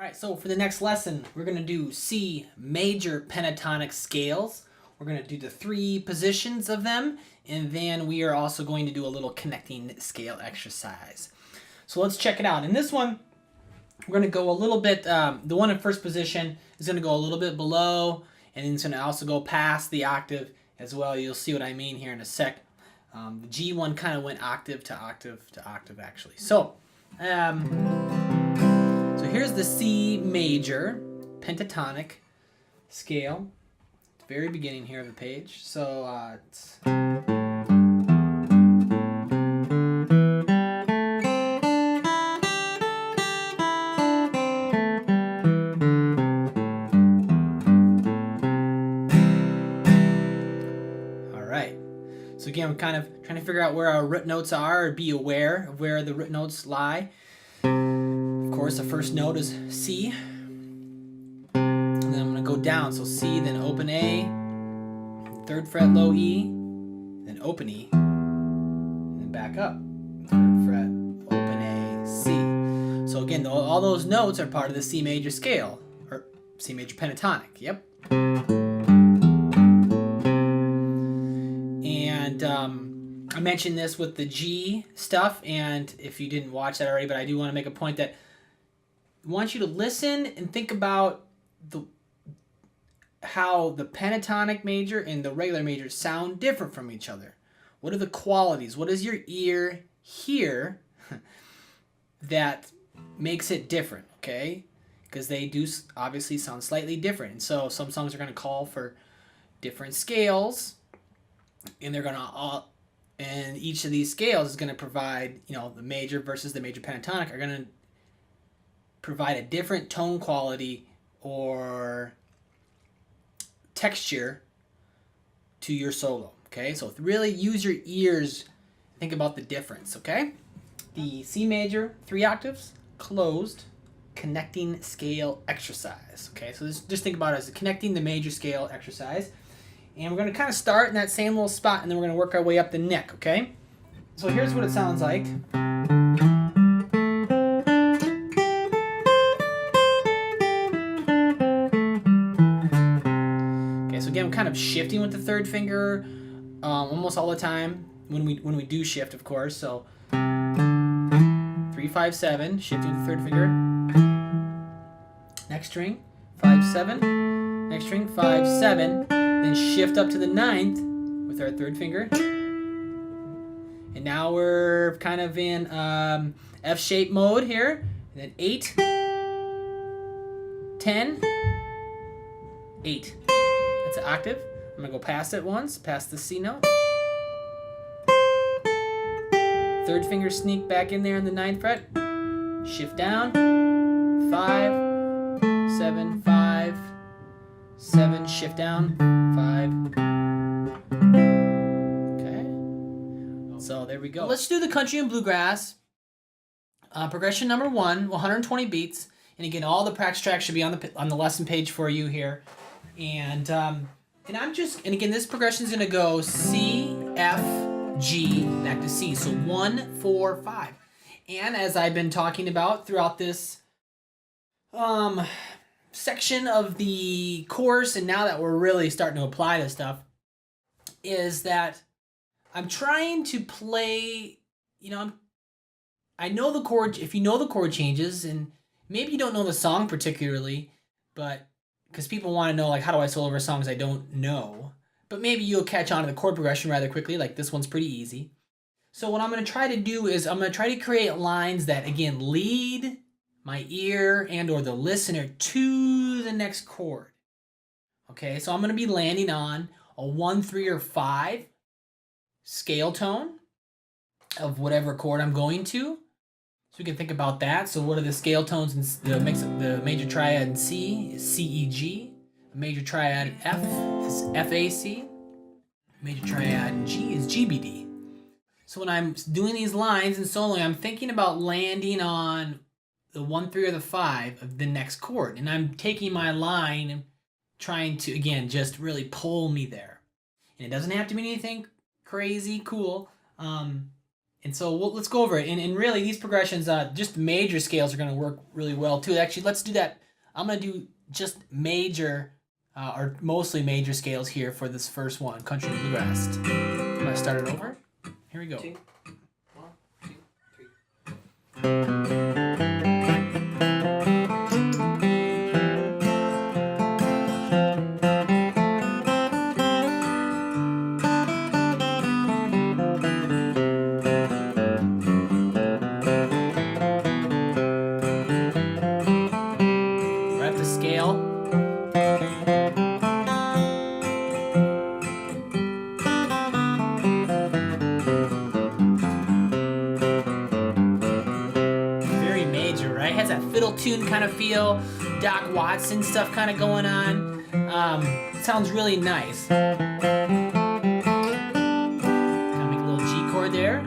All right, so for the next lesson, we're going to do C major pentatonic scales. We're going to do the 3 positions of them, and then we are also going to do a little connecting scale exercise. So let's check it out. In this one, we're going to go a little bit, the one in first position is going to go a little bit below, and then it's going to also go past the octave as well. You'll see what I mean here in a sec. The G one kind of went octave to octave to octave, actually. So here's the C major pentatonic scale. At the very beginning here of the page. So it's... So again, I'm kind of trying to figure out where our root notes are, or be aware of where the root notes lie. Of course, the first note is C. And then I'm going to go down. So C, then open A, 3rd fret low E, then open E, and then back up. 3rd fret, open A, C. So again, all those notes are part of the C major scale, or C major pentatonic. Yep. I mentioned this with the G stuff, and if you didn't watch that already, but I do want to make a point that I want you to listen and think about how the pentatonic major and the regular major sound different from each other. What are the qualities? What does your ear hear that makes it different, okay? Because they do obviously sound slightly different. And so some songs are going to call for different scales, and they're going to and each of these scales is going to provide, the major versus the major pentatonic are going to provide a different tone quality or texture to your solo, okay? So really use your ears, think about the difference, okay? The C major, 3 octaves, closed, connecting scale exercise, okay? So just think about it as a connecting the major scale exercise. And we're going to kind of start in that same little spot, and then we're going to work our way up the neck, okay? So here's what it sounds like. Okay, so again, I'm kind of shifting with the 3rd finger almost all the time when we do shift, of course. So 3, 5, 7, shifting with the 3rd finger. Next string, 5, 7. Next string, 5, 7. Then shift up to the 9th with our 3rd finger. And now we're kind of in F-shaped mode here. And then 8, 10, 8. That's an octave. I'm going to go past it once, past the C note. 3rd finger sneak back in there in the 9th fret. Shift down. 5, 7, 5, 7, shift down, 5. Okay. So there we go. Let's do the country and bluegrass. Progression number 1, 120 beats. And again, all the practice tracks should be on the lesson page for you here. And again, this progression is going to go C, F, G, back to C. So 1, 4, 5. And as I've been talking about throughout this section of the course, and now that we're really starting to apply this stuff, is that I'm trying to play, I know the chord, if you know the chord changes, and maybe you don't know the song particularly, but because people want to know, like, how do I solo over songs I don't know, but maybe you'll catch on to the chord progression rather quickly, like this one's pretty easy. So what I'm going to try to do is I'm going to try to create lines that, again, lead my ear and or the listener to the next chord. Okay, so I'm going to be landing on a 1, 3, or 5 scale tone of whatever chord I'm going to. So we can think about that. So what are the scale tones in the mix of the major triad in C is C, E, G. The major triad in F is F, A, C. Major triad in G is G, B, D. So when I'm doing these lines and soloing, I'm thinking about landing on the 1, 3, or the 5 of the next chord. And I'm taking my line and trying to, again, just really pull me there. And it doesn't have to be anything crazy cool. And so let's go over it. And really, these progressions, just major scales are going to work really well too. Actually, let's do that. I'm going to do just major, or mostly major scales here for this first one, country and bluegrass. I'm going to start it over. Here we go. 2, 1, 2, 3. Fiddle tune kind of feel, Doc Watson stuff kind of going on. Sounds really nice. Kind of make a little G chord there.